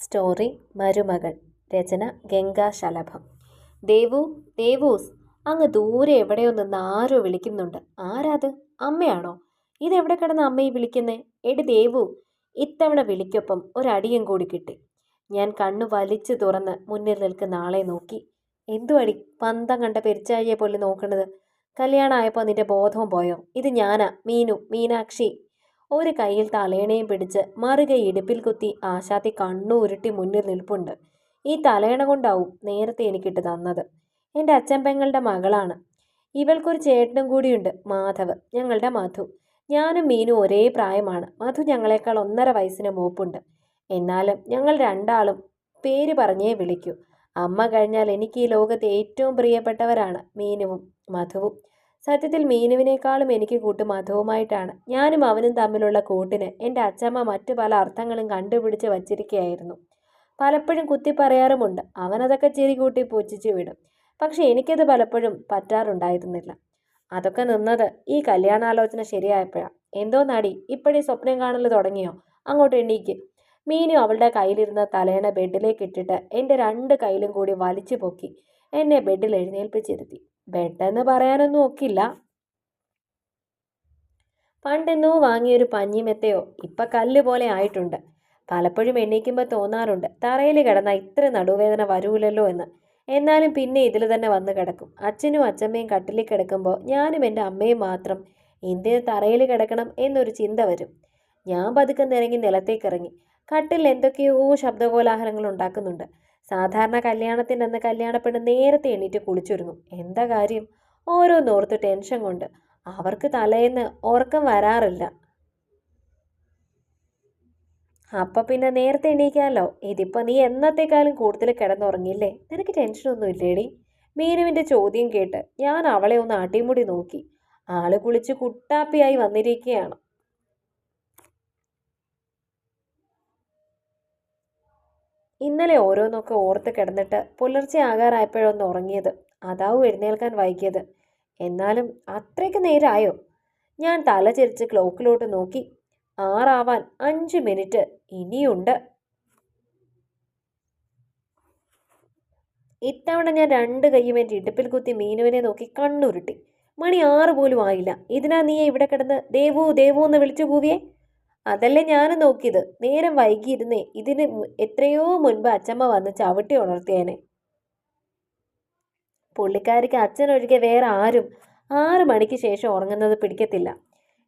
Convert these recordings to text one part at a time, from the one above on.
Story മരുമകൾ. രചന ഗംഗാശലഭം. ദേവു, ദേവൂസ്, അങ്ങ് ദൂരെ എവിടെയോ നിന്ന് ആരോ വിളിക്കുന്നുണ്ട്. ആരാത്? അമ്മയാണോ? ഇതെവിടെ കിടന്ന് അമ്മയെ വിളിക്കുന്നേ? എടി ദേവു. ഇത്തവണ വിളിക്കൊപ്പം ഒരടിയും കൂടി കിട്ടി. ഞാൻ കണ്ണു വലിച്ചു തുറന്ന് മുന്നിൽ നിൽക്കുന്ന ആളെ നോക്കി. എന്തുവടി പന്തം കണ്ട പെരിച്ചാഴിയെ പോലെ നോക്കണത്? കല്യാണമായപ്പോൾ നിന്റെ ബോധവും പോയോ? ഇത് ഞാനാ, മീനു, മീനാക്ഷി. ഒരു കയ്യിൽ തലേണയും പിടിച്ച് മറുകൈ ഇടുപ്പിൽ കുത്തി ആശാത്തി കണ്ണു ഉരുട്ടി മുന്നിൽ നിൽപ്പുണ്ട്. ഈ തലേണ കൊണ്ടാവും നേരത്തെ എനിക്കിട്ട് തന്നത്. എൻ്റെ അച്ഛൻ പെങ്ങളുടെ മകളാണ്. ഇവൾക്കൊരു ചേട്ടനും കൂടിയുണ്ട്, മാധവ്, ഞങ്ങളുടെ മധു. ഞാനും മീനും ഒരേ പ്രായമാണ്. മധു ഞങ്ങളെക്കാൾ 1.5 വയസ്സിന് മൂപ്പുണ്ട്. എന്നാലും ഞങ്ങൾ രണ്ടാളും പേര് പറഞ്ഞേ വിളിക്കൂ. അമ്മ കഴിഞ്ഞാൽ എനിക്ക് ഈ ലോകത്തെ ഏറ്റവും പ്രിയപ്പെട്ടവരാണ് മീനുവും മധുവും. സത്യത്തിൽ മീനുവിനേക്കാളും എനിക്ക് കൂട്ട് മധുവുമായിട്ടാണ്. ഞാനും അവനും തമ്മിലുള്ള കൂട്ടിന് എൻ്റെ അച്ഛമ്മ മറ്റു പല അർത്ഥങ്ങളും കണ്ടുപിടിച്ച് വച്ചിരിക്കുകയായിരുന്നു. പലപ്പോഴും കുത്തി പറയാറുമുണ്ട്. അവനതൊക്കെ ചിരി കൂട്ടി പുച്ഛിച്ചു വിടും. പക്ഷെ എനിക്കത് പലപ്പോഴും പറ്റാറുണ്ടായിരുന്നില്ല. അതൊക്കെ നിന്നത് ഈ കല്യാണാലോചന ശരിയായപ്പോഴാണ്. എന്തോ നടി, ഇപ്പോഴീ സ്വപ്നം കാണൽ തുടങ്ങിയോ? അങ്ങോട്ട് എണീക്ക്. മീനു അവളുടെ കയ്യിലിരുന്ന തലേണ ബെഡിലേക്ക് ഇട്ടിട്ട് എൻ്റെ 2 കൈയിലും കൂടി വലിച്ചു പൊക്കി എന്നെ ബെഡിൽ എഴുന്നേൽപ്പിച്ചിരുത്തി. ബെഡെന്ന് പറയാനൊന്നും ഒക്കില്ല. പണ്ടെന്നോ വാങ്ങിയൊരു പഞ്ഞിമെത്തയോ ഇപ്പൊ കല്ല് പോലെ ആയിട്ടുണ്ട്. പലപ്പോഴും എണീക്കുമ്പോൾ തോന്നാറുണ്ട്, തറയിൽ കിടന്ന ഇത്ര നടുവേദന വരൂലല്ലോ എന്ന്. എന്നാലും പിന്നെ ഇതിൽ തന്നെ വന്ന് കിടക്കും. അച്ഛനും അച്ഛമ്മയും കട്ടിലിൽ കിടക്കുമ്പോൾ ഞാനും എൻ്റെ അമ്മയും മാത്രം എന്തിന് തറയിൽ കിടക്കണം എന്നൊരു ചിന്ത വരും. ഞാൻ പതുക്കെ നിരങ്ങി നിലത്തേക്ക് ഇറങ്ങി. കട്ടിൽ എന്തൊക്കെയോ ശബ്ദകോലാഹലങ്ങൾ ഉണ്ടാക്കുന്നുണ്ട്. സാധാരണ കല്യാണത്തിൻ്റെ അന്ന് കല്യാണപ്പെണ്ണ് നേരത്തെ എണീറ്റ് കുളിച്ചൊരുങ്ങും. എന്താ കാര്യം? ഓരോന്നോർത്ത് ടെൻഷൻ കൊണ്ട് അവർക്ക് തലേന്ന് ഉറക്കം വരാറില്ല. അപ്പൊ പിന്നെ നേരത്തെ എണീക്കാമല്ലോ. ഇതിപ്പോ നീ എന്നത്തേക്കാളും കൂടുതൽ കിടന്നുറങ്ങില്ലേ? നിനക്ക് ടെൻഷനൊന്നും ഇല്ലേടി? മീനുവിൻ്റെ ചോദ്യം കേട്ട് ഞാൻ അവളെ ഒന്ന് അടിമുടി നോക്കി. ആള് കുളിച്ച് കുട്ടാപ്പിയായി വന്നിരിക്കുകയാണ്. ഇന്നലെ ഓരോന്നൊക്കെ ഓർത്ത് കിടന്നിട്ട് പുലർച്ചെ ആകാറായപ്പോഴൊന്ന് ഉറങ്ങിയത്. അതാവും എഴുന്നേൽക്കാൻ വൈകിയത്. എന്നാലും അത്രയ്ക്ക് നേരമായോ? ഞാൻ തല ചെരിച്ച് ക്ലോക്കിലോട്ട് നോക്കി. 6 ആവാൻ 5 മിനിറ്റ് ഇനിയുണ്ട്. ഇത്തവണ ഞാൻ 2 കൈയും എൻ്റെ ഇടുപ്പിൽ കുത്തി മീനുവിനെ നോക്കി കണ്ണുരുട്ടി. മണി 6 പോലും ആയില്ല. ഇതിനാ നീ ഇവിടെ കിടന്ന് ദേവു ദേവു എന്ന് വിളിച്ചു കൂവിയേ? അതല്ലേ ഞാനും നോക്കിയത്. നേരം വൈകിയിരുന്നേ ഇതിന് എത്രയോ മുൻപ് അച്ഛമ്മ വന്ന് ചവിട്ടി ഉണർത്തിയേനെ. പുള്ളിക്കാരിക്ക് അച്ഛനൊഴികെ വേറെ ആരും 6 മണിക്ക് ശേഷം ഉറങ്ങുന്നത് പിടിക്കത്തില്ല.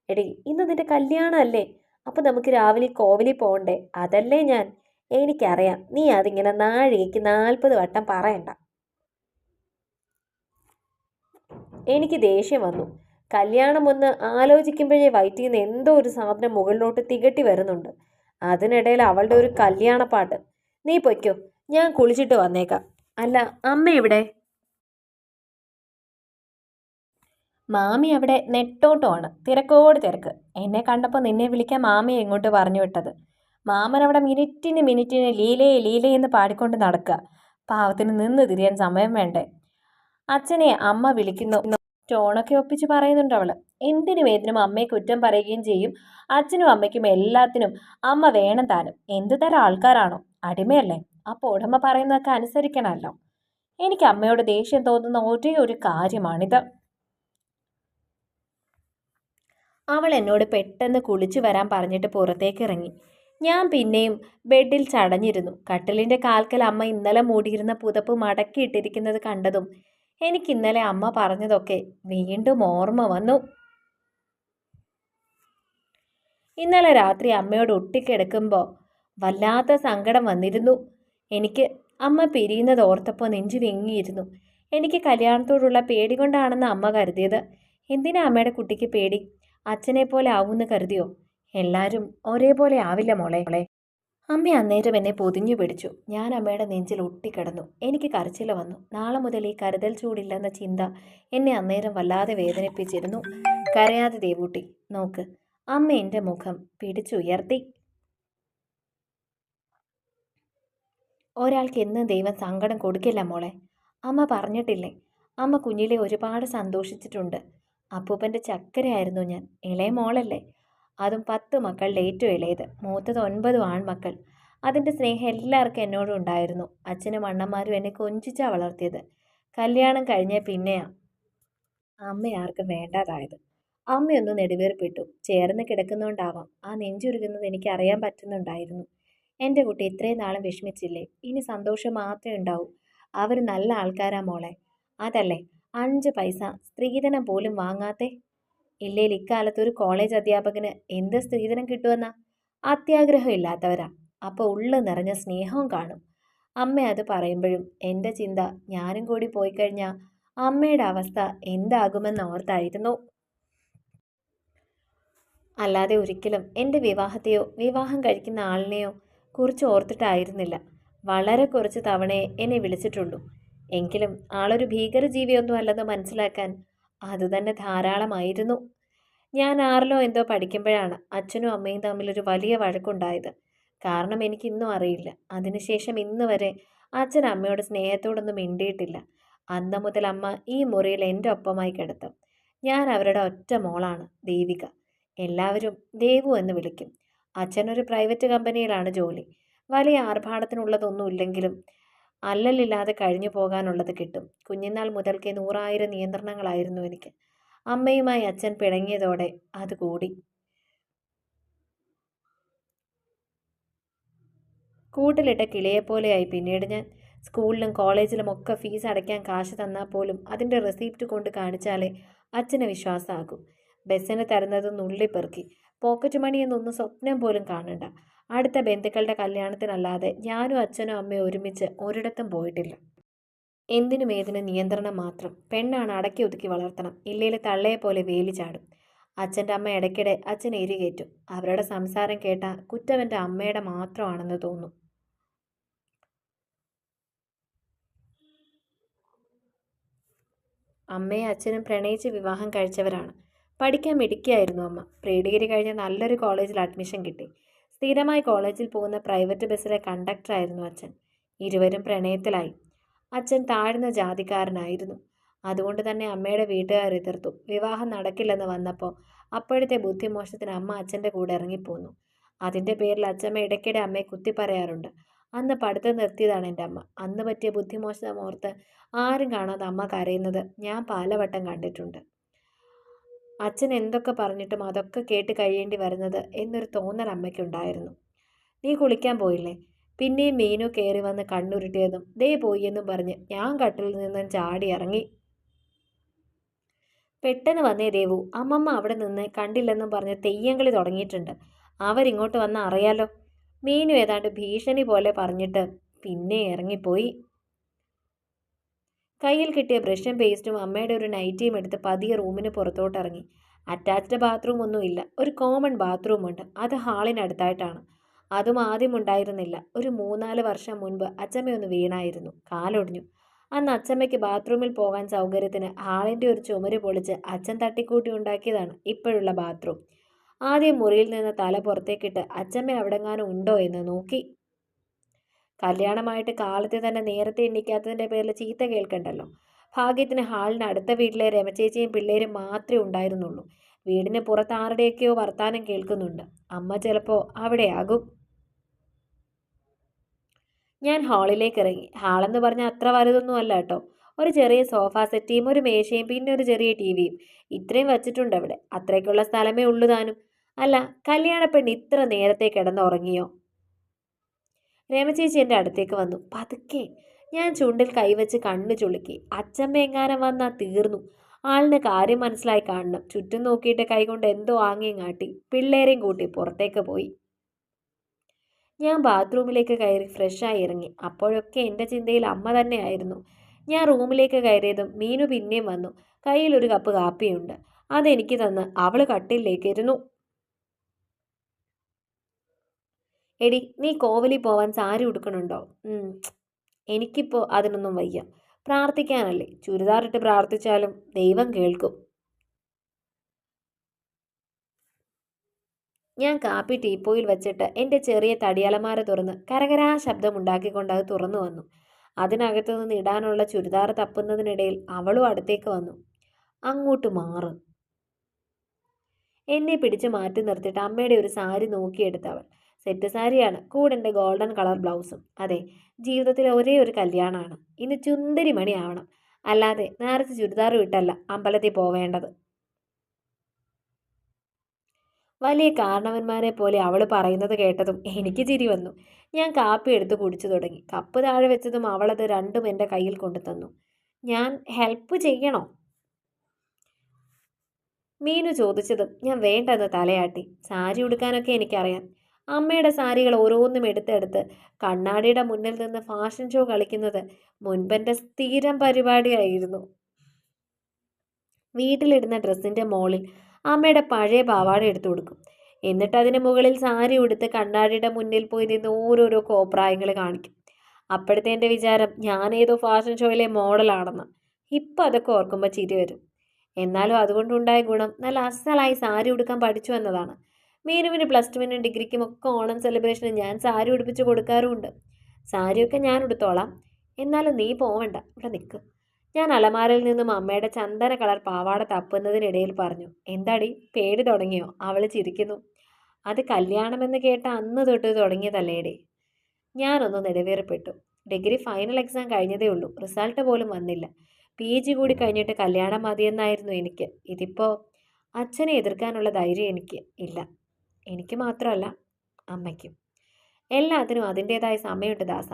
എടി, ഇന്ന് നിന്റെ കല്യാണം അല്ലേ? അപ്പൊ നമുക്ക് രാവിലെ കോവിലിൽ പോകണ്ടേ? അതല്ലേ ഞാൻ. എനിക്കറിയാം, നീ അതിങ്ങനെ നാഴികയ്ക്ക് 40 വട്ടം പറയണ്ട. എനിക്ക് ദേഷ്യം വന്നു. കല്യാണം ഒന്ന് ആലോചിക്കുമ്പോഴേ വയറ്റിൽ നിന്ന് എന്തോ ഒരു സാധനം മുകളിലോട്ട് തികട്ടി വരുന്നുണ്ട്. അതിനിടയിൽ അവളുടെ ഒരു കല്യാണപ്പാട്ട്. നീ പൊയ്ക്കോ, ഞാൻ കുളിച്ചിട്ട് വന്നേക്കാം. അല്ല, അമ്മ എവിടെ? മാമി അവിടെ നെട്ടോട്ടമാണ്. തിരക്കോട് തിരക്ക്. എന്നെ കണ്ടപ്പോൾ നിന്നെ വിളിക്കാൻ മാമിയെ ഇങ്ങോട്ട് പറഞ്ഞു വിട്ടത്. മാമൻ അവിടെ മിനിറ്റിന് മിനിറ്റിന് ലീലയെ ലീലയെന്ന് പാടിക്കൊണ്ട് നടക്കുക. പാവത്തിന് നിന്ന് തിരിയാൻ സമയം വേണ്ടേ? അച്ഛനെ അമ്മ വിളിക്കുന്നു. ടോണൊക്കെ ഒപ്പിച്ച് പറയുന്നുണ്ട് അവള്. എന്തിനും ഏതിനും അമ്മയെ കുറ്റം പറയുകയും ചെയ്യും. അച്ഛനും അമ്മയ്ക്കും എല്ലാത്തിനും അമ്മ വേണം താനും. എന്തു തരം ആൾക്കാരാണോ? അടിമയല്ലേ? അപ്പോൾ ഉടമ പറയുന്നതൊക്കെ അനുസരിക്കണമല്ലോ. എനിക്ക് അമ്മയോട് ദേഷ്യം തോന്നുന്ന ഒരേ ഒരു കാര്യമാണിത്. അവൾ എന്നോട് പെട്ടെന്ന് കുളിച്ചു വരാൻ പറഞ്ഞിട്ട് പുറത്തേക്ക് ഇറങ്ങി. ഞാൻ പിന്നെയും ബെഡിൽ ചടഞ്ഞിരുന്നു. കട്ടിലിൻ്റെ കാൽക്കൽ അമ്മ ഇന്നലെ മൂടിയിരുന്ന പുതപ്പ് മടക്കിയിട്ടിരിക്കുന്നത് കണ്ടതും എനിക്ക് ഇന്നലെ അമ്മ പറഞ്ഞതൊക്കെ വീണ്ടും ഓർമ്മ വന്നു. ഇന്നലെ രാത്രി അമ്മയോട് ഒട്ടിക്കിടക്കുമ്പോൾ വല്ലാത്ത സങ്കടം വന്നിരുന്നു എനിക്ക്. അമ്മ പിരിയുന്നത് ഓർത്തപ്പോൾ നെഞ്ചു വെങ്ങിയിരുന്നു. എനിക്ക് കല്യാണത്തോടുള്ള പേടി കൊണ്ടാണെന്ന് അമ്മ കരുതിയത്. എന്തിനാ അമ്മയുടെ കുട്ടിക്ക് പേടി? അച്ഛനെ പോലെ ആവുമെന്ന് കരുതിയോ? എല്ലാവരും ഒരേപോലെ ആവില്ല മോളെ. അമ്മ അന്നേരം എന്നെ പൊതിഞ്ഞു പിടിച്ചു. ഞാൻ അമ്മയുടെ നെഞ്ചിൽ ഒട്ടിക്കിടന്നു. എനിക്ക് കരച്ചിൽ വന്നു. നാളെ മുതൽ ഈ കരുതൽ ചൂടില്ലെന്ന ചിന്ത എന്നെ അന്നേരം വല്ലാതെ വേദനിപ്പിച്ചിരുന്നു. കരയാതെ ദേവൂട്ടി, നോക്ക്. അമ്മ എൻ്റെ മുഖം പിടിച്ചുയർത്തി. ഒരാൾക്ക് എന്നും ദൈവം സങ്കടം കൊടുക്കില്ല മോളെ. അമ്മ പറഞ്ഞിട്ടില്ലേ? അമ്മ കുഞ്ഞിലെ ഒരുപാട് സന്തോഷിച്ചിട്ടുണ്ട്. അപ്പൂപ്പൻ്റെ ചക്കരയായിരുന്നു ഞാൻ. ഇളയ മോളല്ലേ? അതും 10 മക്കളുടെ ഏറ്റവും ഇളയത്. മൂത്തത് 9 ആൺമക്കൾ. അതിൻ്റെ സ്നേഹം എല്ലാവർക്കും എന്നോടും ഉണ്ടായിരുന്നു. അച്ഛനും അണ്ണന്മാരും എന്നെ കൊഞ്ചിച്ചാ വളർത്തിയത്. കല്യാണം കഴിഞ്ഞ പിന്നെയാ അമ്മ ആർക്കും വേണ്ടാതായത്. അമ്മയൊന്ന് നെടുവീർപ്പിട്ടു. ചേർന്ന് കിടക്കുന്നോണ്ടാവാം ആ നെഞ്ചുരുകുന്നത് എനിക്ക് അറിയാൻ പറ്റുന്നുണ്ടായിരുന്നു. എൻ്റെ കുട്ടി ഇത്രയും നാളും വിഷമിച്ചില്ലേ? ഇനി സന്തോഷം മാത്രമേ ഉണ്ടാവൂ. അവർ നല്ല ആൾക്കാരാ മോളെ. അതല്ലേ 5 പൈസ സ്ത്രീധനം പോലും വാങ്ങാത്തെ? ഇല്ലേൽ ഇക്കാലത്ത് ഒരു കോളേജ് അധ്യാപകന് എന്ത് സ്ത്രീധനം കിട്ടുമെന്നാ? അത്യാഗ്രഹം ഇല്ലാത്തവരാ. അപ്പോൾ ഉള്ളു നിറഞ്ഞ സ്നേഹവും കാണും. അമ്മ അത് പറയുമ്പോഴും എൻ്റെ ചിന്ത ഞാനും കൂടി പോയി കഴിഞ്ഞാൽ അമ്മയുടെ അവസ്ഥ എന്താകുമെന്ന് ഓർത്തായിരുന്നു. അല്ലാതെ ഒരിക്കലും എൻ്റെ വിവാഹത്തെയോ വിവാഹം കഴിക്കുന്ന ആളിനെയോ കുറിച്ച് ഓർത്തിട്ടായിരുന്നില്ല. വളരെ കുറച്ച് തവണയെ എന്നെ വിളിച്ചിട്ടുള്ളൂ. എങ്കിലും ആളൊരു ഭീകരജീവിയൊന്നും അല്ലെന്ന് മനസ്സിലാക്കാൻ അതുതന്നെ ധാരാളമായിരുന്നു. ഞാൻ ആറിലോ എന്തോ പഠിക്കുമ്പോഴാണ് അച്ഛനും അമ്മയും തമ്മിലൊരു വലിയ വഴക്കുണ്ടായത്. കാരണം എനിക്കിന്നും അറിയില്ല. അതിനുശേഷം ഇന്ന് വരെ അച്ഛൻ അമ്മയോട് സ്നേഹത്തോടൊന്നും മിണ്ടിയിട്ടില്ല. അന്ന് മുതൽ അമ്മ ഈ മുറിയിൽ എൻ്റെ ഒപ്പമായി കിടത്തും. ഞാൻ അവരുടെ ഒറ്റ മോളാണ്, ദേവിക. എല്ലാവരും ദേവു എന്ന് വിളിക്കും. അച്ഛനൊരു പ്രൈവറ്റ് കമ്പനിയിലാണ് ജോലി. വലിയ ആർഭാടത്തിനുള്ളതൊന്നുമില്ലെങ്കിലും അല്ലലില്ലാതെ കഴിഞ്ഞു പോകാനുള്ളത് കിട്ടും. കുഞ്ഞുനാൾ മുതൽക്കേ 100,000 നിയന്ത്രണങ്ങളായിരുന്നു എനിക്ക്. അമ്മയുമായി അച്ഛൻ പിണങ്ങിയതോടെ അത് കൂടി. കൂട്ടിലിട്ട കിളിയെപ്പോലെയായി പിന്നീട് ഞാൻ. സ്കൂളിലും കോളേജിലും ഒക്കെ ഫീസ് അടയ്ക്കാൻ കാശ് തന്നാൽ പോലും അതിൻ്റെ റെസിപ്റ്റ് കൊണ്ട് കാണിച്ചാലേ അച്ഛന് വിശ്വാസമാകും. ബസ്സിന് തരുന്നത് നുള്ളിപ്പെറുക്കി. പോക്കറ്റ് മണി എന്നൊന്നും സ്വപ്നം പോലും കാണണ്ട. അടുത്ത ബന്ധുക്കളുടെ കല്യാണത്തിനല്ലാതെ ഞാനും അച്ഛനും അമ്മയും ഒരുമിച്ച് ഒരിടത്തും പോയിട്ടില്ല. എന്തിനും ഏതിനും നിയന്ത്രണം മാത്രം. പെണ്ണാണ് അടക്കി ഒതുക്കി വളർത്തണം. ഇല്ലേൽ തള്ളയെ പോലെ വേലി ചാടും. അച്ഛൻ്റെ അമ്മ ഇടയ്ക്കിടെ അച്ഛനെ എരികേറ്റും. അവരുടെ സംസാരം കേട്ടാൽ കുറ്റം എൻ്റെ അമ്മയുടെ മാത്രമാണെന്ന് തോന്നും. അമ്മയും അച്ഛനും പ്രണയിച്ച് വിവാഹം കഴിച്ചവരാണ്. പഠിക്കാൻ മിടുക്കിയായിരുന്നു അമ്മ. പ്രീ ഡിഗ്രി കഴിഞ്ഞ് നല്ലൊരു കോളേജിൽ അഡ്മിഷൻ കിട്ടി. സ്ഥിരമായി കോളേജിൽ പോകുന്ന പ്രൈവറ്റ് ബസ്സിലെ കണ്ടക്ടറായിരുന്നു അച്ഛൻ. ഇരുവരും പ്രണയത്തിലായി. അച്ഛൻ താഴ്ന്ന ജാതിക്കാരനായിരുന്നു. അതുകൊണ്ട് തന്നെ അമ്മയുടെ വീട്ടുകാർ എതിർത്തു. വിവാഹം നടക്കില്ലെന്ന് വന്നപ്പോൾ അപ്പോഴത്തെ ബുദ്ധിമോശത്തിന് അമ്മ അച്ഛൻ്റെ കൂടെ ഇറങ്ങിപ്പോന്നു. അതിൻ്റെ പേരിൽ അച്ഛമ്മ ഇടയ്ക്കിടെ അമ്മയെ കുത്തി പറയാറുണ്ട്. അന്ന് പഠിത്തം നിർത്തിയതാണ് എൻ്റെ അമ്മ. അന്ന് പറ്റിയ ബുദ്ധിമോശം ഓർത്ത് ആരും കാണാതെ അമ്മ കരയുന്നത് ഞാൻ പലവട്ടം കണ്ടിട്ടുണ്ട്. അച്ഛൻ എന്തൊക്കെ പറഞ്ഞിട്ടും അതൊക്കെ കേട്ട് കഴിയേണ്ടി വരുന്നത് എന്നൊരു തോന്നൽ അമ്മയ്ക്കുണ്ടായിരുന്നു. നീ കുളിക്കാൻ പോയില്ലേ? പിന്നെയും മീനു കയറി വന്ന് കണ്ണുരുട്ടിയതും ദേ പോയി എന്നും പറഞ്ഞ് ഞാൻ കട്ടിലിൽ നിന്നും ചാടി ഇറങ്ങി. പെട്ടെന്ന് വന്നേ ദേവു, അമ്മമ്മ അവിടെ നിന്ന് കണ്ടില്ലെന്നും പറഞ്ഞ് തെയ്യങ്കളി തുടങ്ങിയിട്ടുണ്ട്. അവരിങ്ങോട്ട് വന്നാൽ അറിയാലോ. മീനു ഏതാണ്ട് ഭീഷണി പോലെ പറഞ്ഞിട്ട് പിന്നെ ഇറങ്ങിപ്പോയി. കയ്യിൽ കിട്ടിയ ബ്രഷും പേസ്റ്റും അമ്മയുടെ ഒരു നൈറ്റിയും എടുത്ത് പതിയെ റൂമിന് പുറത്തോട്ടിറങ്ങി. അറ്റാച്ച്ഡ് ബാത്റൂം ഒന്നും ഇല്ല. ഒരു കോമൺ ബാത്റൂമുണ്ട്. അത് ഹാളിനടുത്തായിട്ടാണ്. അതും ആദ്യം ഉണ്ടായിരുന്നില്ല. ഒരു 3-4 വർഷം മുൻപ് അച്ചമ്മയൊന്ന് വീണായിരുന്നു. കാലൊടിഞ്ഞു. അന്ന് അച്ചമ്മയ്ക്ക് ബാത്റൂമിൽ പോകാൻ സൗകര്യത്തിന് ഹാളിൻ്റെ ഒരു ചുമര് പൊളിച്ച് അച്ഛൻ തട്ടിക്കൂട്ടി ഉണ്ടാക്കിയതാണ് ഇപ്പോഴുള്ള ബാത്റൂം. ആദ്യം മുറിയിൽ നിന്ന് തല പുറത്തേക്കിട്ട് അച്ചമ്മ അവിടെങ്ങാനും ഉണ്ടോ എന്ന് നോക്കി. കല്യാണമായിട്ട് കാലത്തെ തന്നെ നേരത്തെ എണ്ണിക്കാത്തതിൻ്റെ പേരിൽ ചീത്ത കേൾക്കണ്ടല്ലോ. ഭാഗ്യത്തിന് ഹാളിന് അടുത്ത വീട്ടിലെ രമചേച്ചിയും പിള്ളേരും മാത്രമേ ഉണ്ടായിരുന്നുള്ളൂ. വീടിന് പുറത്ത് ആരുടെയൊക്കെയോ വർത്താനം കേൾക്കുന്നുണ്ട്. അമ്മ ചിലപ്പോൾ അവിടെയാകും. ഞാൻ ഹാളിലേക്ക് ഇറങ്ങി. ഹാളെന്ന് പറഞ്ഞാൽ അത്ര വലുതൊന്നും അല്ല കേട്ടോ. ഒരു ചെറിയ സോഫ സെറ്റിയും ഒരു മേശയും പിന്നെ ഒരു ചെറിയ ടിവിയും ഇത്രയും വച്ചിട്ടുണ്ട് അവിടെ. അത്രയ്ക്കുള്ള സ്ഥലമേ ഉള്ളൂ താനും. അല്ല, കല്യാണപ്പെണ്ണ് ഇത്ര നേരത്തെ കിടന്നുറങ്ങിയോ? രമചേച്ചി എൻ്റെ അടുത്തേക്ക് വന്നു. പതുക്കെ. ഞാൻ ചുണ്ടിൽ കൈവച്ച് കണ്ണു ചുളുക്കി. അച്ചമ്മ എങ്ങാനും വന്നാൽ തീർന്നു. ആളിന് കാര്യം മനസ്സിലായി കാണണം. ചുറ്റും നോക്കിയിട്ട് കൈകൊണ്ട് എന്തോ ആംഗ്യം കാട്ടി പിള്ളേരെയും കൂട്ടി പുറത്തേക്ക് പോയി. ഞാൻ ബാത്റൂമിലേക്ക് കയറി ഫ്രഷായി ഇറങ്ങി. അപ്പോഴൊക്കെ എൻ്റെ ചിന്തയിൽ അമ്മ തന്നെയായിരുന്നു. ഞാൻ റൂമിലേക്ക് കയറിയതും മീനു പിന്നെയും വന്നു. കയ്യിൽ ഒരു കപ്പ് കാപ്പിയുണ്ട്. അതെനിക്ക് തന്ന് അവൾ കട്ടിലേക്ക് ഇരുന്നു. എടി, നീ കോവലി പോവാൻ സാരി ഉടുക്കണുണ്ടോ? എനിക്കിപ്പോൾ അതിനൊന്നും വയ്യ. പ്രാർത്ഥിക്കാനല്ലേ. ചുരിദാറിട്ട് പ്രാർത്ഥിച്ചാലും ദൈവം കേൾക്കും. ഞാൻ കാപ്പി ടീപ്പോയിൽ വെച്ചിട്ട് എൻ്റെ ചെറിയ തടിയലമാര തുറന്ന് കരകരാ ശബ്ദമുണ്ടാക്കിക്കൊണ്ട് അത് തുറന്നു വന്നു. അതിനകത്തു നിന്ന് ഇടാനുള്ള ചുരിദാർ തപ്പുന്നതിനിടയിൽ അവളും അടുത്തേക്ക് വന്നു. അങ്ങോട്ട് മാറ്. എന്നെ പിടിച്ച് മാറ്റി നിർത്തിയിട്ട് അമ്മയുടെ ഒരു സാരി നോക്കിയെടുത്തവൾ. സെറ്റ് സാരിയാണ്, കൂടെ എൻ്റെ ഗോൾഡൻ കളർ ബ്ലൗസും. അതെ, ജീവിതത്തിലെ ഒരേ ഒരു കല്യാണമാണ്. ഇനി ചുന്ദരി മണി ആവണം. അല്ലാതെ നേരത്തെ ചുരിദാർ വിട്ടല്ല അമ്പലത്തിൽ പോവേണ്ടത്. വലിയ കാരണവന്മാരെ പോലെ അവൾ പറയുന്നത് കേട്ടതും എനിക്ക് ചിരി വന്നു. ഞാൻ കാപ്പി എടുത്ത് കുടിച്ചു തുടങ്ങി. കപ്പ് താഴെ വെച്ചതും അവളത് രണ്ടും എൻ്റെ കയ്യിൽ കൊണ്ടു തന്നു. ഞാൻ ഹെൽപ്പ് ചെയ്യണോ? മീനു ചോദിച്ചതും ഞാൻ വേണ്ടെന്ന് തലയാട്ടി. സാരി ഉടുക്കാനൊക്കെ എനിക്കറിയാം. അമ്മയുടെ സാരികൾ ഓരോന്നും എടുത്തെടുത്ത് കണ്ണാടിയുടെ മുന്നിൽ നിന്ന് ഫാഷൻ ഷോ കളിക്കുന്നത് മുൻപെൻ്റെ സ്ഥിരം പരിപാടിയായിരുന്നു. വീട്ടിലിടുന്ന ഡ്രസ്സിൻ്റെ മോളിൽ അമ്മയുടെ പഴയ പാവാട എടുത്തു കൊടുക്കും. എന്നിട്ട് അതിന് മുകളിൽ സാരി ഉടുത്ത് കണ്ണാടിയുടെ മുന്നിൽ പോയി നിന്ന് ഓരോരോ കോപ്രായങ്ങൾ കാണിക്കും. അപ്പോഴത്തെ എൻ്റെ വിചാരം ഞാനേതോ ഫാഷൻ ഷോയിലെ മോഡലാണെന്ന്. ഇപ്പം അതൊക്കെ ഓർക്കുമ്പോൾ ചിരി വരും. എന്നാലും അതുകൊണ്ടുണ്ടായ ഗുണം നല്ല അസലായി സാരി ഉടുക്കാൻ പഠിച്ചു എന്നതാണ്. മീനുവിന് +2-നും ഡിഗ്രിക്കും ഒക്കെ ഓണം സെലിബ്രേഷന് ഞാൻ സാരി ഉടുപ്പിച്ച് കൊടുക്കാറുമുണ്ട്. സാരിയൊക്കെ ഞാൻ ഉടുത്തോളാം. എന്നാലും നീ പോവണ്ട, ഇവിടെ നിൽക്ക്. ഞാൻ അലമാരയിൽ നിന്നും അമ്മയുടെ ചന്ദന കളർ പാവാട തപ്പുന്നതിനിടയിൽ പറഞ്ഞു. എന്താടി, പേടി തുടങ്ങിയോ? അവൾ ചിരിക്കുന്നു. അത് കല്യാണമെന്ന് കേട്ട അന്ന് തൊട്ട് തുടങ്ങിയതല്ലേടി. ഞാനൊന്ന് നെടുവേർപ്പെട്ടു. ഡിഗ്രി ഫൈനൽ എക്സാം കഴിഞ്ഞതേ ഉള്ളൂ. റിസൾട്ട് പോലും വന്നില്ല. PG കൂടി കഴിഞ്ഞിട്ട് കല്യാണം മതിയെന്നായിരുന്നു എനിക്ക്. ഇതിപ്പോൾ അച്ഛനെ എതിർക്കാനുള്ള ധൈര്യം എനിക്ക് ഇല്ല. എനിക്ക് മാത്രമല്ല, അമ്മയ്ക്കും. എല്ലാത്തിനും അതിൻ്റേതായ സമയമുണ്ട് ദാസ.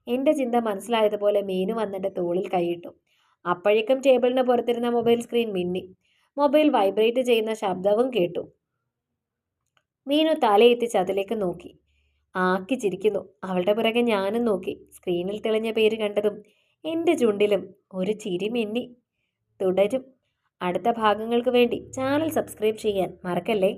എൻ്റെ ചിന്ത മനസ്സിലായതുപോലെ മീനു വന്നെൻ്റെ തോളിൽ കൈയിട്ടു. അപ്പോഴേക്കും ടേബിളിന് പുറത്തിരുന്ന മൊബൈൽ സ്ക്രീൻ മിന്നി. മൊബൈൽ വൈബ്രേറ്റ് ചെയ്യുന്ന ശബ്ദവും കേട്ടു. മീനു തലയെത്തിച്ച് അതിലേക്ക് നോക്കി. ആക്കി ചിരിക്കുന്നു. അവളുടെ പുറകെ ഞാനും നോക്കി. സ്ക്രീനിൽ തെളിഞ്ഞ പേര് കണ്ടതും എൻ്റെ ചുണ്ടിലും ഒരു ചിരി മിന്നി. തുടരും. അടുത്ത ഭാഗങ്ങൾക്ക് വേണ്ടി ചാനൽ സബ്സ്ക്രൈബ് ചെയ്യാൻ മറക്കല്ലേ.